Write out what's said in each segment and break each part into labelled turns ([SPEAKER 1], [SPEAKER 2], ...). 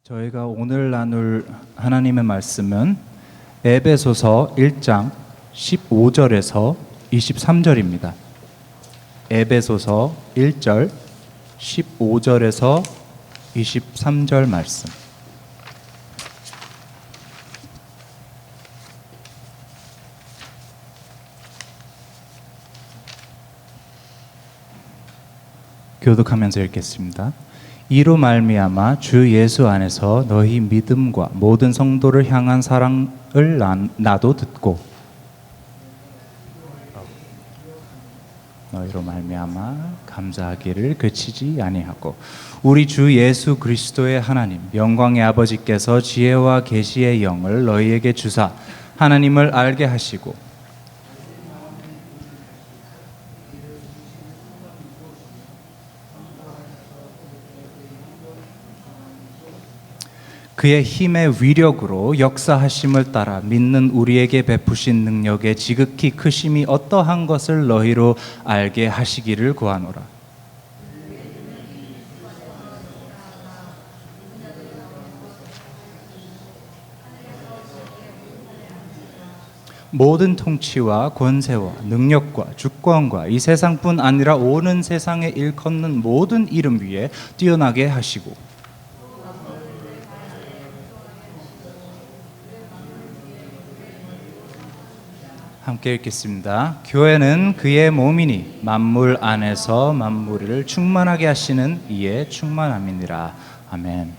[SPEAKER 1] 저희가 오늘 나눌 하나님의 말씀은 에베소서 1장 15절에서 23절입니다. 에베소서 1절 15절에서 23절 말씀. 교독하면서 읽겠습니다. 이로 말미암아 주 예수 안에서 너희 믿음과 모든 성도를 향한 사랑을 나도 듣고 너희로 말미암아 감사하기를 그치지 아니하고 우리 주 예수 그리스도의 하나님 영광의 아버지께서 지혜와 계시의 영을 너희에게 주사 하나님을 알게 하시고 그의 힘의 위력으로 역사하심을 따라 믿는 우리에게 베푸신 능력의 지극히 크심이 어떠한 것을 너희로 알게 하시기를 구하노라. 모든 통치와 권세와 능력과 주권과 이 세상뿐 아니라 오는 세상에 일컫는 모든 이름 위에 뛰어나게 하시고 함께 읽겠습니다. 교회는 그의 몸이니 만물 안에서 만물을 충만하게 하시는 이의 충만함이니라. 아멘.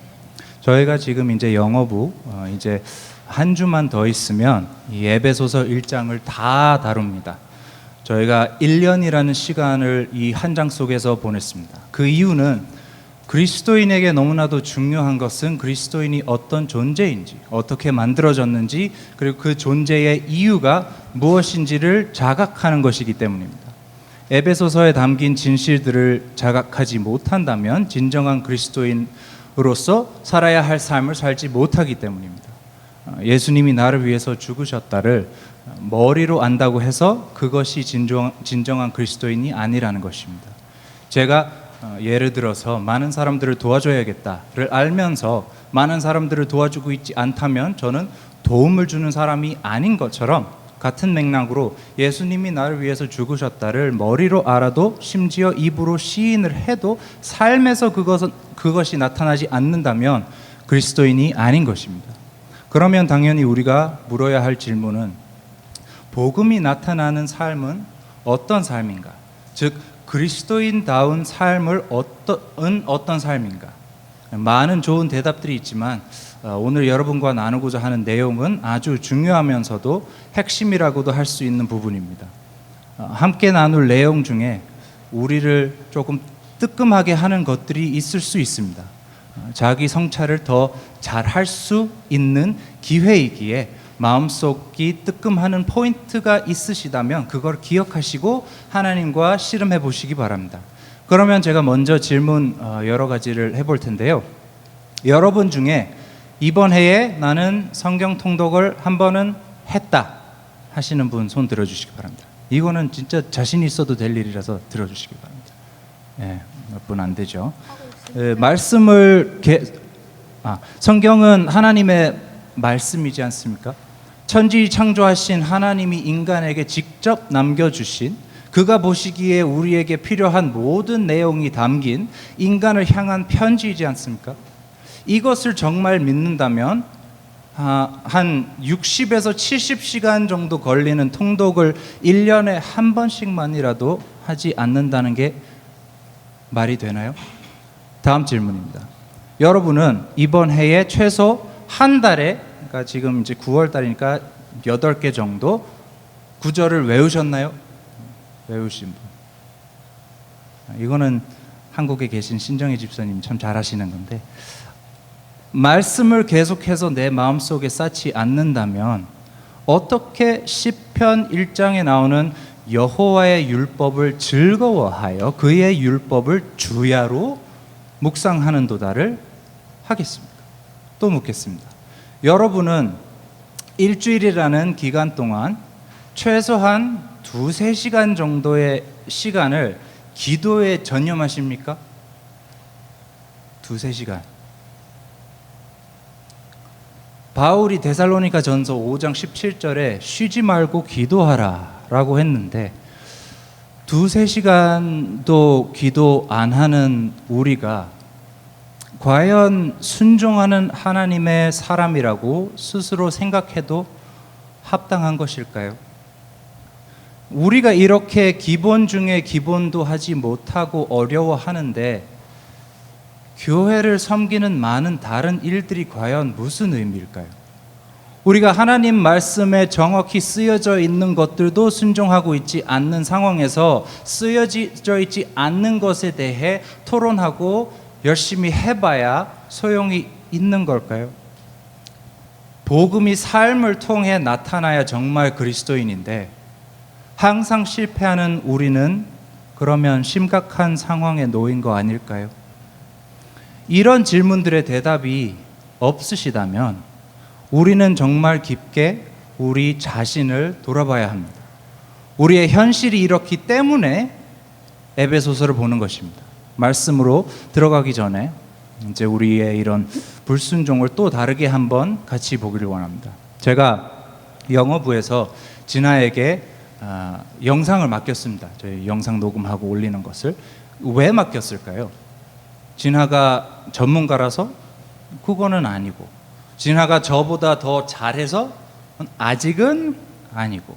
[SPEAKER 1] 저희가 지금 이제 영어부 이제 한 주만 더 있으면 이 에베소서 1장을 다 다룹니다. 저희가 1년이라는 시간을 이 한 장 속에서 보냈습니다. 그 이유는 그리스도인에게 너무나도 중요한 것은 그리스도인이 어떤 존재인지, 어떻게 만들어졌는지, 그리고 그 존재의 이유가 무엇인지를 자각하는 것이기 때문입니다. 에베소서에 담긴 진실들을 자각하지 못한다면 진정한 그리스도인으로서 살아야 할 삶을 살지 못하기 때문입니다. 예수님이 나를 위해서 죽으셨다를 머리로 안다고 해서 그것이 진정한 그리스도인이 아니라는 것입니다. 제가 예를 들어서 많은 사람들을 도와줘야겠다를 알면서 많은 사람들을 도와주고 있지 않다면 저는 도움을 주는 사람이 아닌 것처럼 같은 맥락으로 예수님이 나를 위해서 죽으셨다를 머리로 알아도 심지어 입으로 시인을 해도 삶에서 그것이 나타나지 않는다면 그리스도인이 아닌 것입니다. 그러면 당연히 우리가 물어야 할 질문은 복음이 나타나는 삶은 어떤 삶인가? 즉 그리스도인다운 삶을 어떤 삶인가? 많은 좋은 대답들이 있지만 오늘 여러분과 나누고자 하는 내용은 아주 중요하면서도 핵심이라고도 할 수 있는 부분입니다. 함께 나눌 내용 중에 우리를 조금 뜨끔하게 하는 것들이 있을 수 있습니다. 자기 성찰을 더 잘할 수 있는 기회이기에 마음속이 뜨끔하는 포인트가 있으시다면 그걸 기억하시고 하나님과 씨름해 보시기 바랍니다. 그러면 제가 먼저 질문 여러 가지를 해볼 텐데요. 여러분 중에 이번 해에 나는 성경 통독을 한 번은 했다 하시는 분 손 들어주시기 바랍니다. 이거는 진짜 자신 있어도 될 일이라서 들어주시기 바랍니다. 몇 분 안 되죠. 성경은 하나님의 말씀이지 않습니까? 천지 창조하신 하나님이 인간에게 직접 남겨주신 그가 보시기에 우리에게 필요한 모든 내용이 담긴 인간을 향한 편지이지 않습니까? 이것을 정말 믿는다면 한 60에서 70시간 정도 걸리는 통독을 1년에 한 번씩만이라도 하지 않는다는 게 말이 되나요? 다음 질문입니다. 여러분은 이번 해에 최소 한 달에, 그러니까 지금 이제 9월 달이니까 8개 정도 구절을 외우셨나요? 외우신 분. 이거는 한국에 계신 신정희 집사님 참 잘하시는 건데, 말씀을 계속해서 내 마음속에 쌓지 않는다면 어떻게 시편 1장에 나오는 여호와의 율법을 즐거워하여 그의 율법을 주야로 묵상하는 도다를 하겠습니까? 또 묻겠습니다. 여러분은 일주일이라는 기간 동안 최소한 2-3시간 정도의 시간을 기도에 전념하십니까? 2-3시간. 바울이 데살로니가 전서 5장 17절에 쉬지 말고 기도하라 라고 했는데, 2-3시간도 기도 안 하는 우리가 과연 순종하는 하나님의 사람이라고 스스로 생각해도 합당한 것일까요? 우리가 이렇게 기본 중에 기본도 하지 못하고 어려워하는데 교회를 섬기는 많은 다른 일들이 과연 무슨 의미일까요? 우리가 하나님 말씀에 정확히 쓰여져 있는 것들도 순종하고 있지 않는 상황에서 쓰여져 있지 않는 것에 대해 토론하고 열심히 해봐야 소용이 있는 걸까요? 복음이 삶을 통해 나타나야 정말 그리스도인인데 항상 실패하는 우리는 그러면 심각한 상황에 놓인 거 아닐까요? 이런 질문들의 대답이 없으시다면 우리는 정말 깊게 우리 자신을 돌아봐야 합니다. 우리의 현실이 이렇기 때문에 에베소서를 보는 것입니다. 말씀으로 들어가기 전에 이제 우리의 이런 불순종을 또 다르게 한번 같이 보기를 원합니다. 제가 영어부에서 진아에게 영상을 맡겼습니다. 저희 영상 녹음하고 올리는 것을. 왜 맡겼을까요? 진아가 전문가라서? 그거는 아니고, 진아가 저보다 더 잘해서? 아직은 아니고,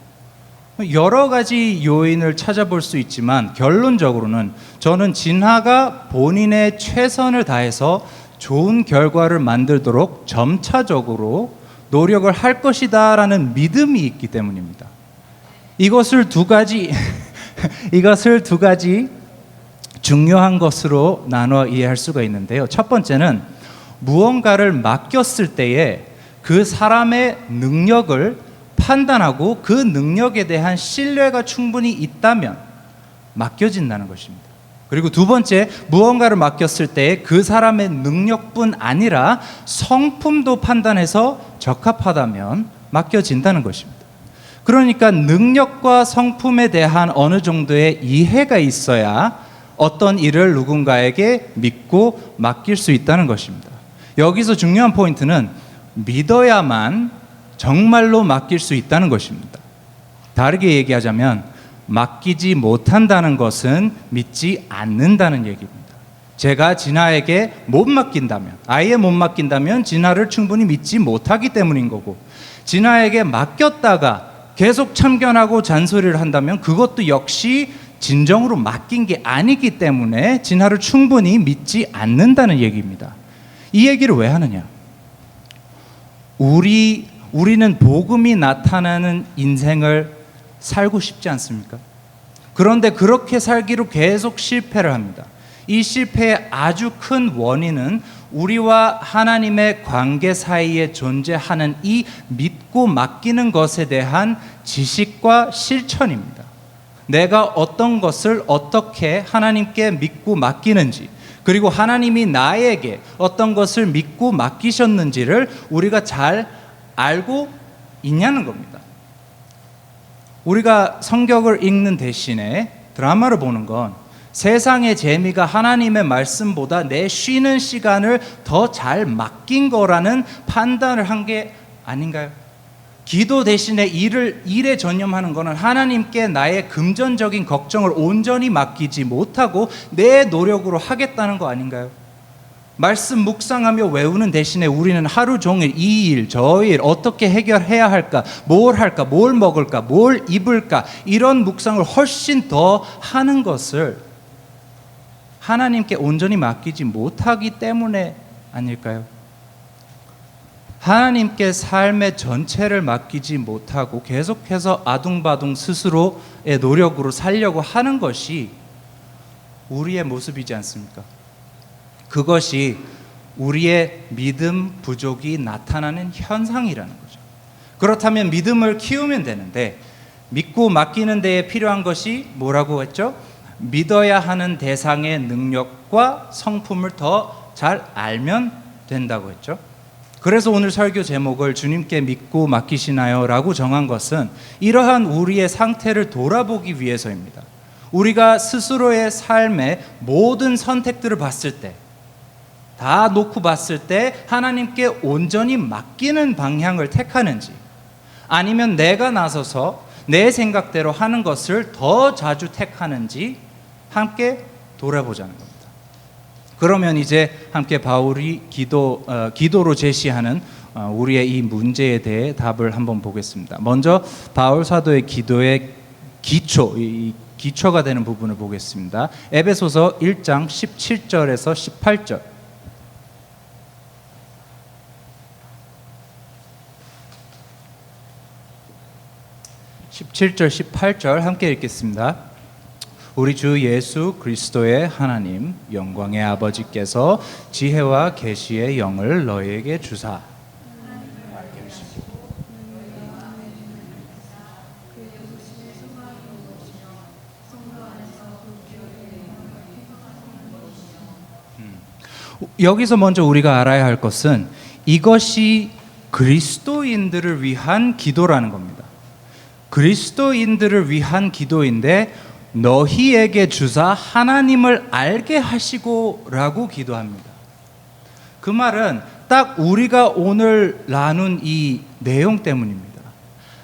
[SPEAKER 1] 여러 가지 요인을 찾아볼 수 있지만 결론적으로는 저는 진아가 본인의 최선을 다해서 좋은 결과를 만들도록 점차적으로 노력을 할 것이다 라는 믿음이 있기 때문입니다. 이것을 두 가지 중요한 것으로 나눠 이해할 수가 있는데요. 첫 번째는 무언가를 맡겼을 때에 그 사람의 능력을 판단하고 그 능력에 대한 신뢰가 충분히 있다면 맡겨진다는 것입니다. 그리고 두 번째, 무언가를 맡겼을 때 그 사람의 능력뿐 아니라 성품도 판단해서 적합하다면 맡겨진다는 것입니다. 그러니까 능력과 성품에 대한 어느 정도의 이해가 있어야 어떤 일을 누군가에게 믿고 맡길 수 있다는 것입니다. 여기서 중요한 포인트는 믿어야만 정말로 맡길 수 있다는 것입니다. 다르게 얘기하자면 맡기지 못한다는 것은 믿지 않는다는 얘기입니다. 제가 진아에게 못 맡긴다면, 아예 못 맡긴다면 진아를 충분히 믿지 못하기 때문인 거고, 진아에게 맡겼다가 계속 참견하고 잔소리를 한다면 그것도 역시 진정으로 맡긴 게 아니기 때문에 진아를 충분히 믿지 않는다는 얘기입니다. 이 얘기를 왜 하느냐? 우리는 복음이 나타나는 인생을 살고 싶지 않습니까? 그런데 그렇게 살기로 계속 실패를 합니다. 이 실패의 아주 큰 원인은 우리와 하나님의 관계 사이에 존재하는 이 믿고 맡기는 것에 대한 지식과 실천입니다. 내가 어떤 것을 어떻게 하나님께 믿고 맡기는지, 그리고 하나님이 나에게 어떤 것을 믿고 맡기셨는지를 우리가 잘 알고 있냐는 겁니다. 우리가 성경을 읽는 대신에 드라마를 보는 건 세상의 재미가 하나님의 말씀보다 내 쉬는 시간을 더 잘 맡긴 거라는 판단을 한 게 아닌가요? 기도 대신에 일에 전념하는 것은 하나님께 나의 금전적인 걱정을 온전히 맡기지 못하고 내 노력으로 하겠다는 거 아닌가요? 말씀 묵상하며 외우는 대신에 우리는 하루 종일 이 일, 저 일 어떻게 해결해야 할까, 뭘 할까, 뭘 먹을까, 뭘 입을까, 이런 묵상을 훨씬 더 하는 것을 하나님께 온전히 맡기지 못하기 때문에 아닐까요? 하나님께 삶의 전체를 맡기지 못하고 계속해서 아둥바둥 스스로의 노력으로 살려고 하는 것이 우리의 모습이지 않습니까? 그것이 우리의 믿음 부족이 나타나는 현상이라는 거죠. 그렇다면 믿음을 키우면 되는데, 믿고 맡기는 데에 필요한 것이 뭐라고 했죠? 믿어야 하는 대상의 능력과 성품을 더 잘 알면 된다고 했죠. 그래서 오늘 설교 제목을 주님께 믿고 맡기시나요? 라고 정한 것은 이러한 우리의 상태를 돌아보기 위해서입니다. 우리가 스스로의 삶의 모든 선택들을 봤을 때 다 놓고 봤을 때 하나님께 온전히 맡기는 방향을 택하는지, 아니면 내가 나서서 내 생각대로 하는 것을 더 자주 택하는지 함께 돌아보자는 겁니다. 그러면 이제 함께 바울이 기도로 제시하는 우리의 이 문제에 대해 답을 한번 보겠습니다. 먼저 바울 사도의 기도의 이 기초가 되는 부분을 보겠습니다. 에베소서 1장 17절에서 18절. 17절 18절 함께 읽겠습니다. 우리 주 예수 그리스도의 하나님 영광의 아버지께서 지혜와 계시의 영을 너희에게 주사 여기서 먼저 우리가 알아야 할 것은 이것이 그리스도인들을 위한 기도라는 겁니다. 그리스도인들을 위한 기도인데 너희에게 주사 하나님을 알게 하시고 라고 기도합니다. 그 말은 딱 우리가 오늘 나눈 이 내용 때문입니다.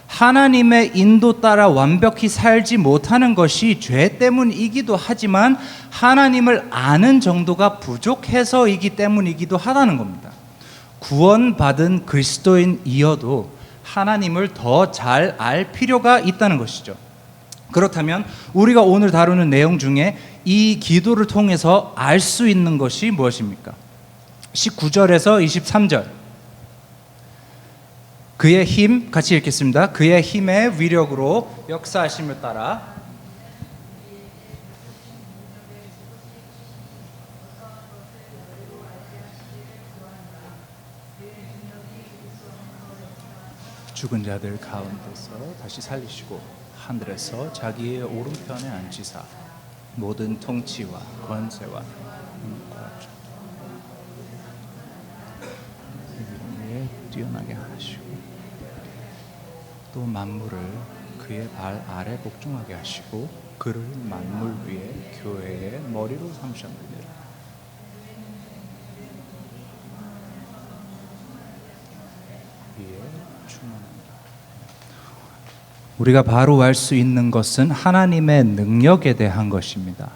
[SPEAKER 1] 하나님의 인도 따라 완벽히 살지 못하는 것이 죄 때문이기도 하지만 하나님을 아는 정도가 부족해서이기 때문이기도 하다는 겁니다. 구원받은 그리스도인이어도 하나님을 더 잘 알 필요가 있다는 것이죠. 그렇다면 우리가 오늘 다루는 내용 중에 이 기도를 통해서 알 수 있는 것이 무엇입니까? 19절에서 23절. 그의 힘, 같이 읽겠습니다. 그의 힘의 위력으로 역사하심을 따라 죽은 자들 가운데서 다시 살리시고 하늘에서 자기의 오른편에 앉히사 모든 통치와 권세와 위에 뛰어나게 하시고 또 만물을 그의 발 아래 복종하게 하시고 그를 만물 위에 교회의 머리로 삼으셨느니라. 우리가 바로 알 수 있는 것은 하나님의 능력에 대한 것입니다.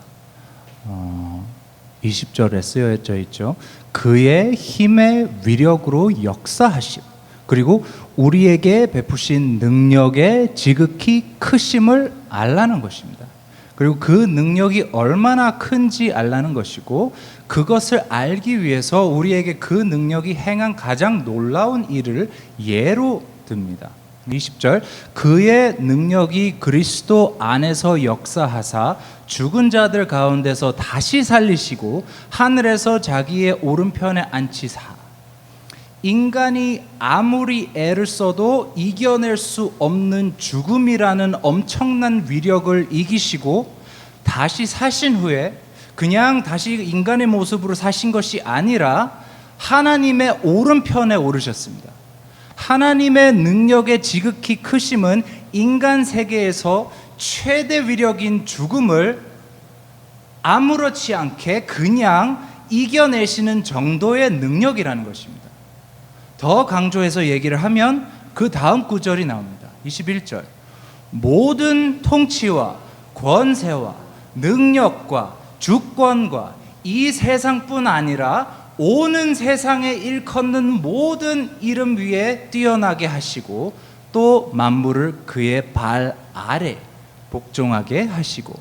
[SPEAKER 1] 20절에 쓰여져 있죠. 그의 힘의 위력으로 역사하심, 그리고 우리에게 베푸신 능력의 지극히 크심을 알라는 것입니다. 그리고 그 능력이 얼마나 큰지 알라는 것이고, 그것을 알기 위해서 우리에게 그 능력이 행한 가장 놀라운 일을 예로 듭니다. 20절, 그의 능력이 그리스도 안에서 역사하사 죽은 자들 가운데서 다시 살리시고 하늘에서 자기의 오른편에 앉히사. 인간이 아무리 애를 써도 이겨낼 수 없는 죽음이라는 엄청난 위력을 이기시고 다시 사신 후에 그냥 다시 인간의 모습으로 사신 것이 아니라 하나님의 오른편에 오르셨습니다. 하나님의 능력의 지극히 크심은 인간 세계에서 최대 위력인 죽음을 아무렇지 않게 그냥 이겨내시는 정도의 능력이라는 것입니다. 더 강조해서 얘기를 하면 그 다음 구절이 나옵니다. 21절. 모든 통치와 권세와 능력과 주권과 이 세상뿐 아니라 오는 세상에 일컫는 모든 이름 위에 뛰어나게 하시고 또 만물을 그의 발 아래 복종하게 하시고.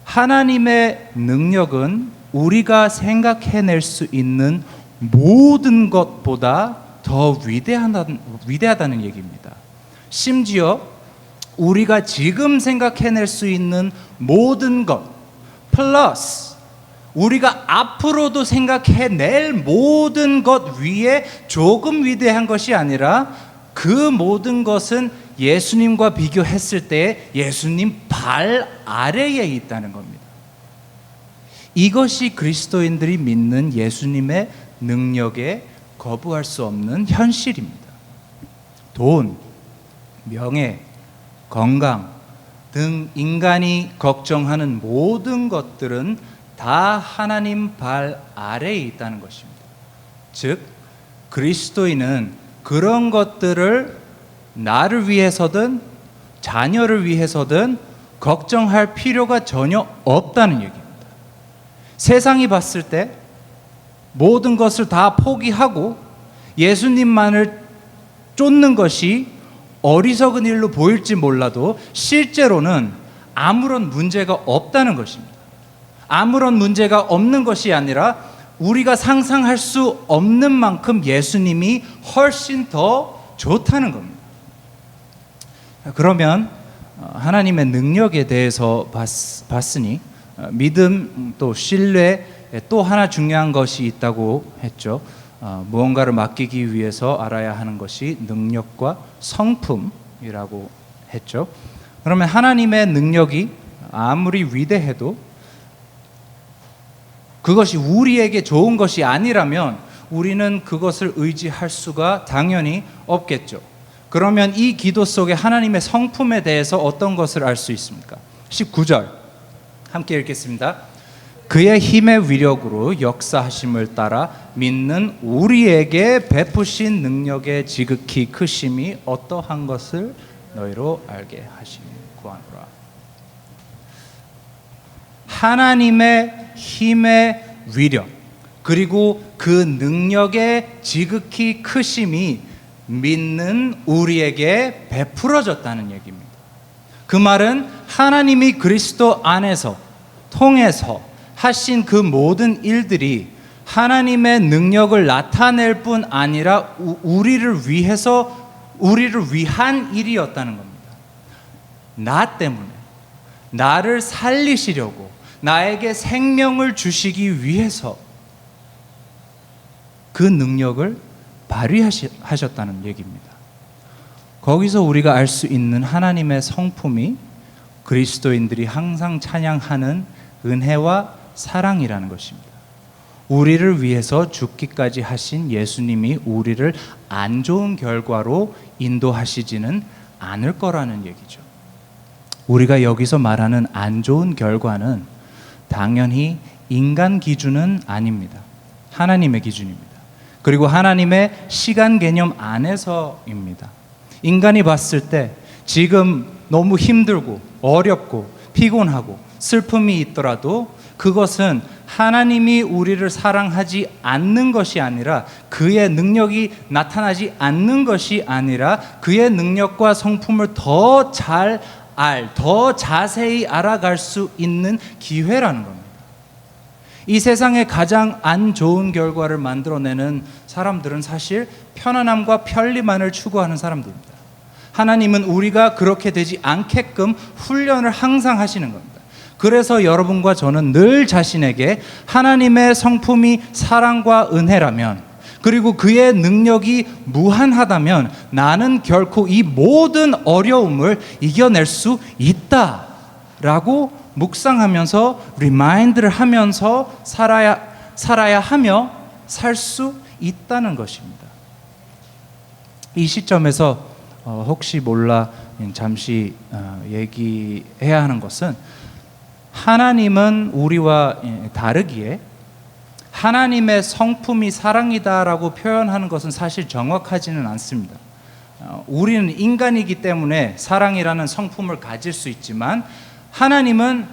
[SPEAKER 1] 하나님의 능력은 우리가 생각해낼 수 있는 모든 것보다 더 위대하다는 얘기입니다. 심지어 우리가 지금 생각해낼 수 있는 모든 것 플러스 우리가 앞으로도 생각해낼 모든 것 위에 조금 위대한 것이 아니라 그 모든 것은 예수님과 비교했을 때 예수님 발 아래에 있다는 겁니다. 이것이 그리스도인들이 믿는 예수님의 능력에 거부할 수 없는 현실입니다. 돈, 명예, 건강 등 인간이 걱정하는 모든 것들은 다 하나님 발 아래에 있다는 것입니다. 즉 그리스도인은 그런 것들을 나를 위해서든 자녀를 위해서든 걱정할 필요가 전혀 없다는 얘기입니다. 세상이 봤을 때 모든 것을 다 포기하고 예수님만을 쫓는 것이 어리석은 일로 보일지 몰라도 실제로는 아무런 문제가 없다는 것입니다. 아무런 문제가 없는 것이 아니라 우리가 상상할 수 없는 만큼 예수님이 훨씬 더 좋다는 겁니다. 그러면 하나님의 능력에 대해서 봤으니 믿음 또 신뢰 또 하나 중요한 것이 있다고 했죠. 무언가를 맡기기 위해서 알아야 하는 것이 능력과 성품이라고 했죠. 그러면 하나님의 능력이 아무리 위대해도 그것이 우리에게 좋은 것이 아니라면 우리는 그것을 의지할 수가 당연히 없겠죠. 그러면 이 기도 속에 하나님의 성품에 대해서 어떤 것을 알 수 있습니까? 19절 함께 읽겠습니다. 그의 힘의 위력으로 역사하심을 따라 믿는 우리에게 베푸신 능력의 지극히 크심이 어떠한 것을 너희로 알게 하시니 구하노라. 하나님의 힘의 위력 그리고 그 능력의 지극히 크심이 믿는 우리에게 베풀어졌다는 얘기입니다. 그 말은 하나님이 그리스도 안에서 통해서 하신 그 모든 일들이 하나님의 능력을 나타낼 뿐 아니라 우리를 위한 일이었다는 겁니다. 나 때문에 나를 살리시려고 나에게 생명을 주시기 위해서 그 능력을 발휘하셨다는 얘기입니다. 거기서 우리가 알 수 있는 하나님의 성품이 그리스도인들이 항상 찬양하는 은혜와 사랑이라는 것입니다. 우리를 위해서 죽기까지 하신 예수님이 우리를 안 좋은 결과로 인도하시지는 않을 거라는 얘기죠. 우리가 여기서 말하는 안 좋은 결과는 당연히 인간 기준은 아닙니다. 하나님의 기준입니다. 그리고 하나님의 시간 개념 안에서입니다. 인간이 봤을 때 지금 너무 힘들고 어렵고 피곤하고 슬픔이 있더라도 그것은 하나님이 우리를 사랑하지 않는 것이 아니라 그의 능력이 나타나지 않는 것이 아니라 그의 능력과 성품을 더 잘 더 자세히 알아갈 수 있는 기회라는 겁니다. 이 세상에 가장 안 좋은 결과를 만들어내는 사람들은 사실 편안함과 편리만을 추구하는 사람들입니다. 하나님은 우리가 그렇게 되지 않게끔 훈련을 항상 하시는 겁니다. 그래서 여러분과 저는 늘 자신에게 하나님의 성품이 사랑과 은혜라면 그리고 그의 능력이 무한하다면 나는 결코 이 모든 어려움을 이겨낼 수 있다라고 묵상하면서 리마인드를 하면서 살아야 하며 살 수 있다는 것입니다. 이 시점에서 혹시 몰라 잠시 얘기해야 하는 것은 하나님은 우리와 다르기에 하나님의 성품이 사랑이다라고 표현하는 것은 사실 정확하지는 않습니다. 우리는 인간이기 때문에 사랑이라는 성품을 가질 수 있지만 하나님은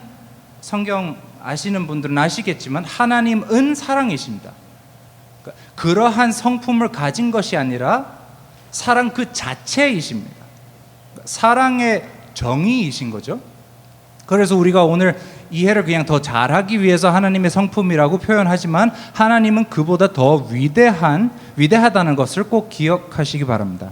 [SPEAKER 1] 성경 아시는 분들은 아시겠지만 하나님은 사랑이십니다. 그러한 성품을 가진 것이 아니라 사랑 그 자체이십니다. 사랑의 정의이신 거죠. 그래서 우리가 오늘 이해를 그냥 더 잘하기 위해서 하나님의 성품이라고 표현하지만 하나님은 그보다 더 위대하다는 것을 꼭 기억하시기 바랍니다.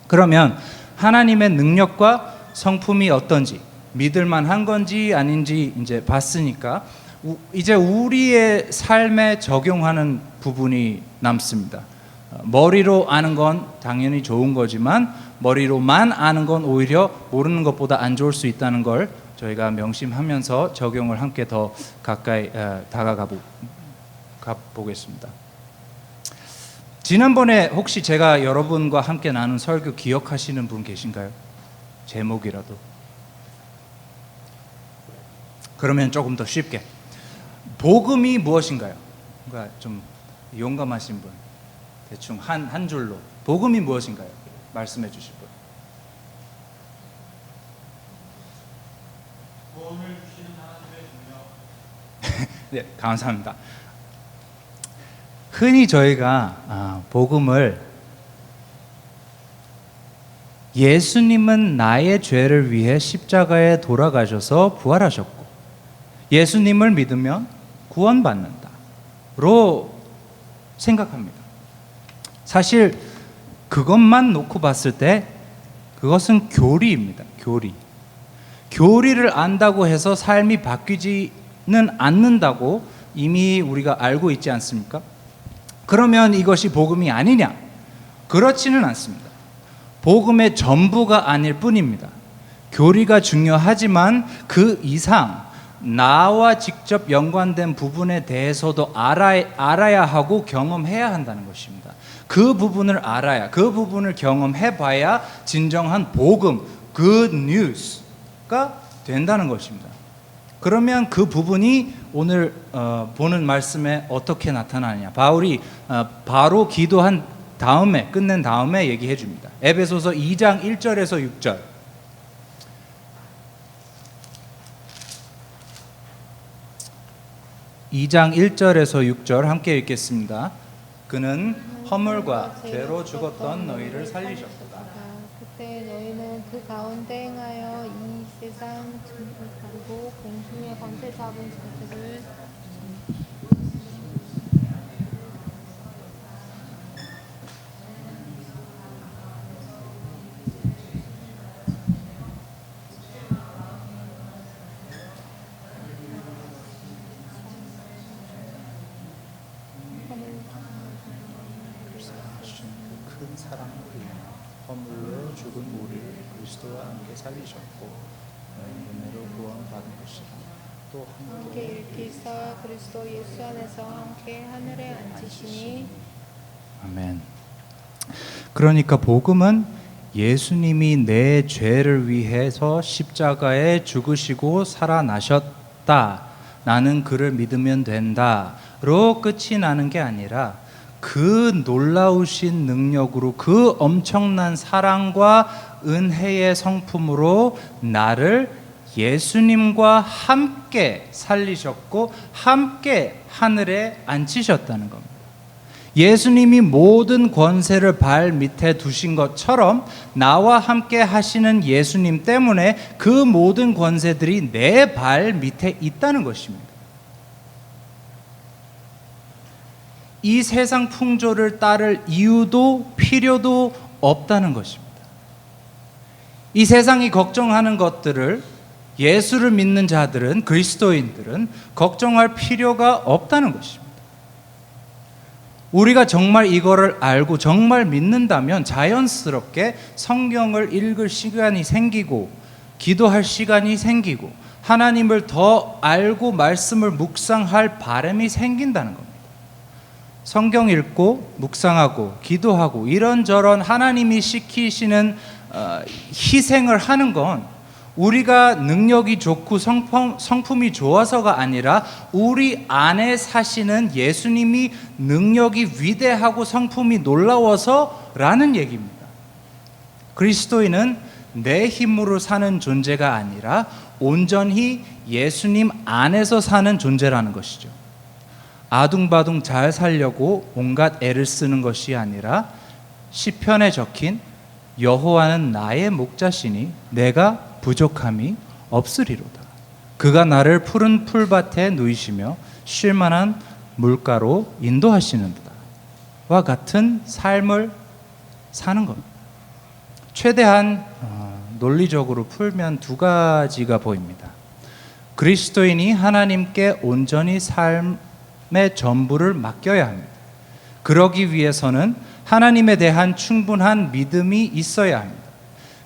[SPEAKER 1] 그러면 하나님의 능력과 성품이 어떤지 믿을 만한 건지 아닌지 이제 봤으니까 이제 우리의 삶에 적용하는 부분이 남습니다. 머리로 아는 건 당연히 좋은 거지만 머리로만 아는 건 오히려 모르는 것보다 안 좋을 수 있다는 걸 저희가 명심하면서 적용을 함께 더 가까이 다가가 보겠습니다. 지난번에 혹시 제가 여러분과 함께 나눈 설교 기억하시는 분 계신가요? 제목이라도. 그러면 조금 더 쉽게 복음이 무엇인가요? 그러니까 좀 용감하신 분, 대충 한 줄로 복음이 무엇인가요? 말씀해 주실 분.
[SPEAKER 2] 구원을 주시는 하나님의 능력.
[SPEAKER 1] 네, 감사합니다. 흔히 저희가 복음을 예수님은 나의 죄를 위해 십자가에 돌아가셔서 부활하셨고 예수님을 믿으면 구원받는다로 생각합니다. 사실 그것만 놓고 봤을 때 그것은 교리입니다. 교리를 안다고 해서 삶이 바뀌지는 않는다고 이미 우리가 알고 있지 않습니까? 그러면 이것이 복음이 아니냐? 그렇지는 않습니다. 복음의 전부가 아닐 뿐입니다. 교리가 중요하지만 그 이상 나와 직접 연관된 부분에 대해서도 알아야 하고 경험해야 한다는 것입니다. 그 부분을 알아야, 그 부분을 경험해봐야 진정한 복음, good news가 된다는 것입니다. 그러면 그 부분이 오늘 보는 말씀에 어떻게 나타나느냐? 바울이 바로 기도한 다음에, 끝낸 다음에 얘기해 줍니다. 에베소서 2장 1절에서 6절. 2장 1절에서 6절 함께 읽겠습니다. 그는 허물과 죄로 죽었던 너희를 살리셨도다.
[SPEAKER 3] 그때 너희는 그 가운데 행하여 이 세상 그리고 공중의 권세 잡은 자들을
[SPEAKER 1] 큰 사랑을 허물로 죽은 우리를 그리스도와 함께 살리셨고 은혜로 구원받은 것이라. 또
[SPEAKER 3] 함께 일기사 그리스도 예수 안에서 함께 하늘에 앉으시니.
[SPEAKER 1] 아멘. 그러니까 복음은 예수님이 내 죄를 위해서 십자가에 죽으시고 살아나셨다. 나는 그를 믿으면 된다로 끝이 나는 게 아니라 그 놀라우신 능력으로 그 엄청난 사랑과 은혜의 성품으로 나를 예수님과 함께 살리셨고 함께 하늘에 앉히셨다는 겁니다. 예수님이 모든 권세를 발 밑에 두신 것처럼 나와 함께 하시는 예수님 때문에 그 모든 권세들이 내 발 밑에 있다는 것입니다. 이 세상 풍조를 따를 이유도 필요도 없다는 것입니다. 이 세상이 걱정하는 것들을 예수를 믿는 자들은, 그리스도인들은 걱정할 필요가 없다는 것입니다. 우리가 정말 이거를 알고 정말 믿는다면 자연스럽게 성경을 읽을 시간이 생기고 기도할 시간이 생기고 하나님을 더 알고 말씀을 묵상할 바람이 생긴다는 겁니다. 성경 읽고 묵상하고 기도하고 이런저런 하나님이 시키시는 희생을 하는 건 우리가 능력이 좋고 성품이 좋아서가 아니라 우리 안에 사시는 예수님이 능력이 위대하고 성품이 놀라워서라는 얘기입니다. 그리스도인은 내 힘으로 사는 존재가 아니라 온전히 예수님 안에서 사는 존재라는 것이죠. 아둥바둥 잘 살려고 온갖 애를 쓰는 것이 아니라 시편에 적힌 여호와는 나의 목자시니 내가 부족함이 없으리로다. 그가 나를 푸른 풀밭에 누이시며 쉴만한 물가로 인도하시는도다. 와 같은 삶을 사는 겁니다. 최대한 논리적으로 풀면 두 가지가 보입니다. 그리스도인이 하나님께 온전히 삶의 전부를 맡겨야 합니다. 그러기 위해서는 하나님에 대한 충분한 믿음이 있어야 합니다.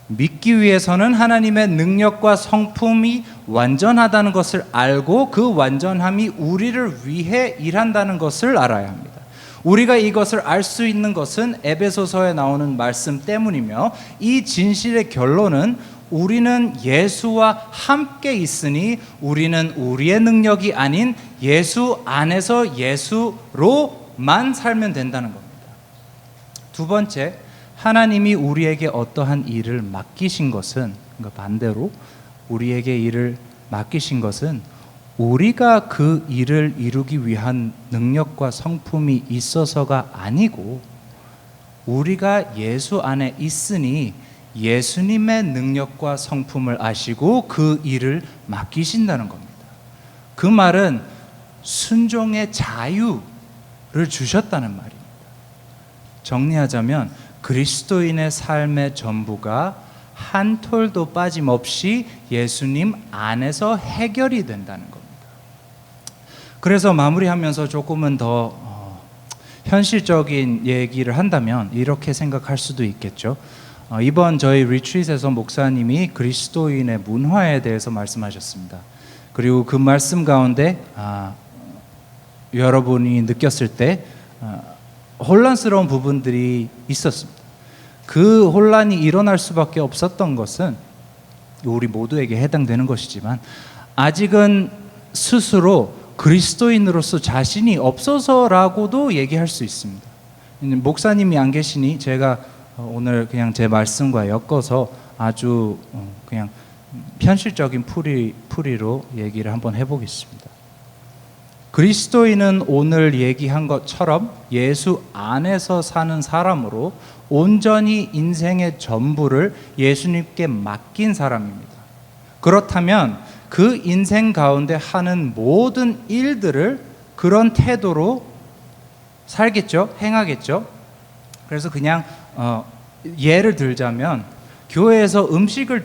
[SPEAKER 1] 믿기 위해서는 하나님의 능력과 성품이 완전하다는 것을 알고 그 완전함이 우리를 위해 일한다는 것을 알아야 합니다. 우리가 이것을 알 수 있는 것은 에베소서에 나오는 말씀 때문이며 이 진실의 결론은 우리는 예수와 함께 있으니 우리는 우리의 능력이 아닌 예수 안에서 예수로만 살면 된다는 겁니다. 두 번째, 하나님이 우리에게 어떠한 일을 맡기신 것은, 그러니까 반대로 우리에게 일을 맡기신 것은 우리가 그 일을 이루기 위한 능력과 성품이 있어서가 아니고 우리가 예수 안에 있으니 예수님의 능력과 성품을 아시고 그 일을 맡기신다는 겁니다. 그 말은 순종의 자유를 주셨다는 말입니다. 정리하자면 그리스도인의 삶의 전부가 한 톨도 빠짐없이 예수님 안에서 해결이 된다는 겁니다. 그래서 마무리하면서 조금은 더 현실적인 얘기를 한다면 이렇게 생각할 수도 있겠죠. 이번 저희 리트릿에서 목사님이 그리스도인의 문화에 대해서 말씀하셨습니다. 그리고 그 말씀 가운데 여러분이 느꼈을 때 혼란스러운 부분들이 있었습니다. 그 혼란이 일어날 수밖에 없었던 것은 우리 모두에게 해당되는 것이지만 아직은 스스로 그리스도인으로서 자신이 없어서라고도 얘기할 수 있습니다. 목사님이 안 계시니 제가 오늘 그냥 제 말씀과 엮어서 아주 그냥 현실적인 풀이로 얘기를 한번 해보겠습니다. 그리스도인은 오늘 얘기한 것처럼 예수 안에서 사는 사람으로 온전히 인생의 전부를 예수님께 맡긴 사람입니다. 그렇다면 그 인생 가운데 하는 모든 일들을 그런 태도로 살겠죠? 행하겠죠? 그래서 그냥 예를 들자면 교회에서 음식을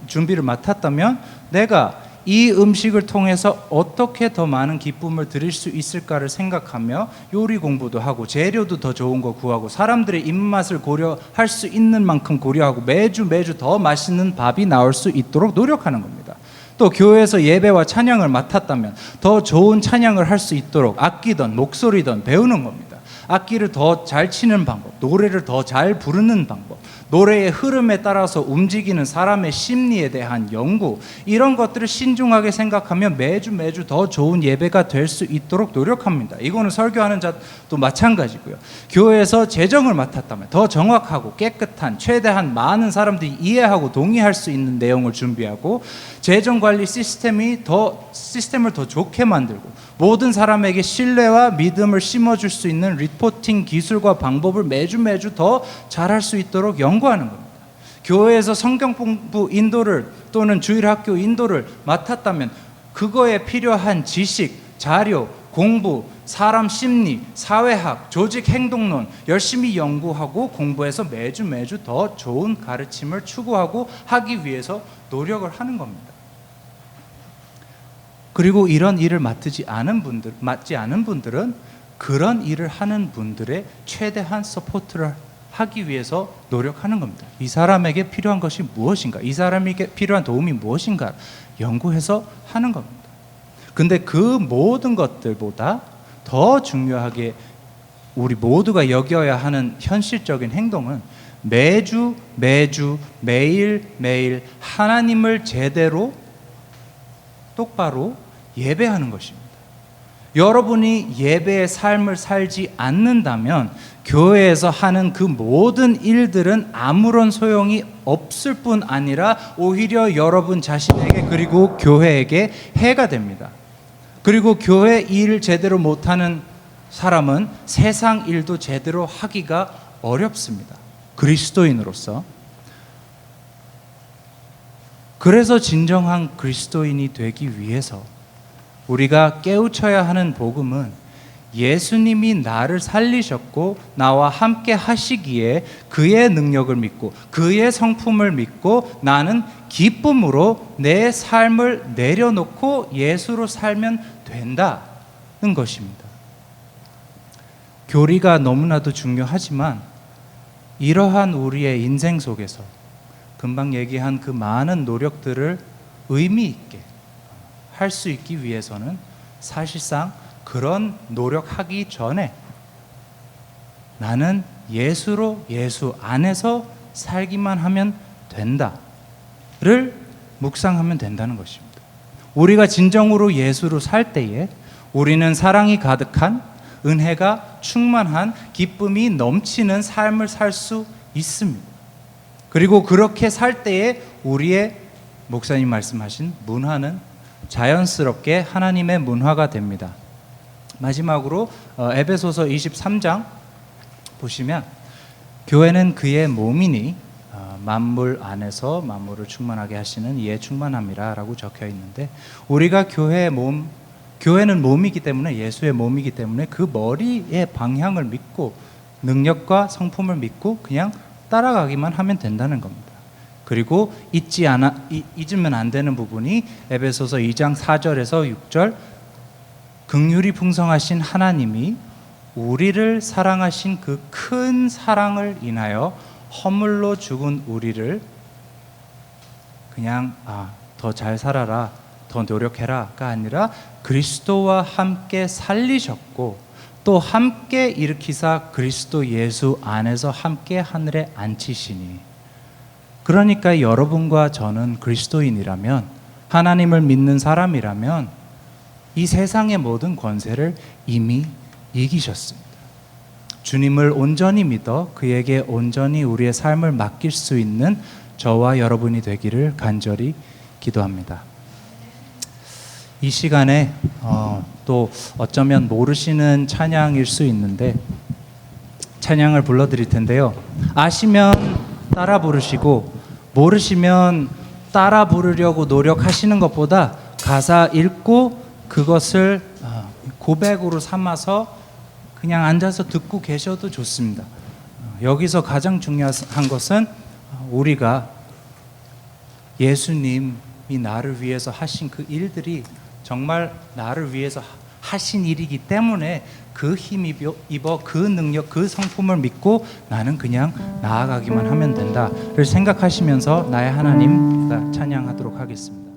[SPEAKER 1] 준비를 맡았다면 내가 이 음식을 통해서 어떻게 더 많은 기쁨을 드릴 수 있을까를 생각하며 요리 공부도 하고 재료도 더 좋은 거 구하고 사람들의 입맛을 고려할 수 있는 만큼 고려하고 매주 더 맛있는 밥이 나올 수 있도록 노력하는 겁니다. 또 교회에서 예배와 찬양을 맡았다면 더 좋은 찬양을 할 수 있도록 악기든 목소리든 배우는 겁니다. 악기를 더 잘 치는 방법, 노래를 더 잘 부르는 방법, 노래의 흐름에 따라서 움직이는 사람의 심리에 대한 연구, 이런 것들을 신중하게 생각하며 매주 더 좋은 예배가 될 수 있도록 노력합니다. 이거는 설교하는 자도 마찬가지고요. 교회에서 재정을 맡았다면 더 정확하고 깨끗한, 최대한 많은 사람들이 이해하고 동의할 수 있는 내용을 준비하고 재정관리 시스템을 더 좋게 만들고 모든 사람에게 신뢰와 믿음을 심어줄 수 있는 리포팅 기술과 방법을 매주 더 잘할 수 있도록 연구하는 겁니다. 교회에서 성경 공부 인도를 또는 주일학교 인도를 맡았다면 그거에 필요한 지식, 자료, 공부, 사람 심리, 사회학, 조직 행동론 열심히 연구하고 공부해서 매주 더 좋은 가르침을 추구하고 하기 위해서 노력을 하는 겁니다. 그리고 이런 일을 맡지 않은 분들은 그런 일을 하는 분들의 최대한 서포트를 하기 위해서 노력하는 겁니다. 이 사람에게 필요한 것이 무엇인가? 이 사람에게 필요한 도움이 무엇인가? 연구해서 하는 겁니다. 근데 그 모든 것들보다 더 중요하게 우리 모두가 여겨야 하는 현실적인 행동은 매일 하나님을 제대로 똑바로 예배하는 것입니다. 여러분이 예배의 삶을 살지 않는다면 교회에서 하는 그 모든 일들은 아무런 소용이 없을 뿐 아니라 오히려 여러분 자신에게 그리고 교회에게 해가 됩니다. 그리고 교회 일을 제대로 못하는 사람은 세상 일도 제대로 하기가 어렵습니다. 그리스도인으로서. 그래서 진정한 그리스도인이 되기 위해서 우리가 깨우쳐야 하는 복음은 예수님이 나를 살리셨고 나와 함께 하시기에 그의 능력을 믿고 그의 성품을 믿고 나는 기쁨으로 내 삶을 내려놓고 예수로 살면 된다는 것입니다. 교리가 너무나도 중요하지만 이러한 우리의 인생 속에서 금방 얘기한 그 많은 노력들을 의미 있게 할 수 있기 위해서는 사실상 그런 노력하기 전에 나는 예수 안에서 살기만 하면 된다. 묵상하면 된다는 것입니다. 우리가 진정으로 예수로 살 때에 우리는 사랑이 가득한, 은혜가 충만한, 기쁨이 넘치는 삶을 살 수 있습니다. 그리고 그렇게 살 때에 우리의 목사님 말씀하신 문화는 자연스럽게 하나님의 문화가 됩니다. 마지막으로 에베소서 23장 보시면 교회는 그의 몸이니 만물 안에서 만물을 충만하게 하시는 이에 충만함이라 라고 적혀 있는데, 우리가 교회는 몸이기 때문에, 예수의 몸이기 때문에 그 머리의 방향을 믿고 능력과 성품을 믿고 그냥 따라가기만 하면 된다는 겁니다. 그리고 잊으면 안 되는 부분이 에베소서 2장 4절에서 6절, 긍휼이 풍성하신 하나님이 우리를 사랑하신 그 큰 사랑을 인하여 허물로 죽은 우리를 그냥 더 잘 살아라, 더 노력해라가 아니라 그리스도와 함께 살리셨고 또 함께 일으키사 그리스도 예수 안에서 함께 하늘에 앉히시니, 그러니까 여러분과 저는 그리스도인이라면, 하나님을 믿는 사람이라면 이 세상의 모든 권세를 이미 이기셨습니다. 주님을 온전히 믿어 그에게 온전히 우리의 삶을 맡길 수 있는 저와 여러분이 되기를 간절히 기도합니다. 이 시간에 또 어쩌면 모르시는 찬양일 수 있는데 찬양을 불러드릴 텐데요. 아시면 따라 부르시고 모르시면 따라 부르려고 노력하시는 것보다 가사 읽고 그것을 고백으로 삼아서 그냥 앉아서 듣고 계셔도 좋습니다. 여기서 가장 중요한 것은 우리가 예수님이 나를 위해서 하신 그 일들이 정말 나를 위해서 하신 일이기 때문에 그 힘 입어 그 능력, 그 성품을 믿고 나는 그냥 나아가기만 하면 된다를 생각하시면서 나의 하나님 찬양하도록 하겠습니다.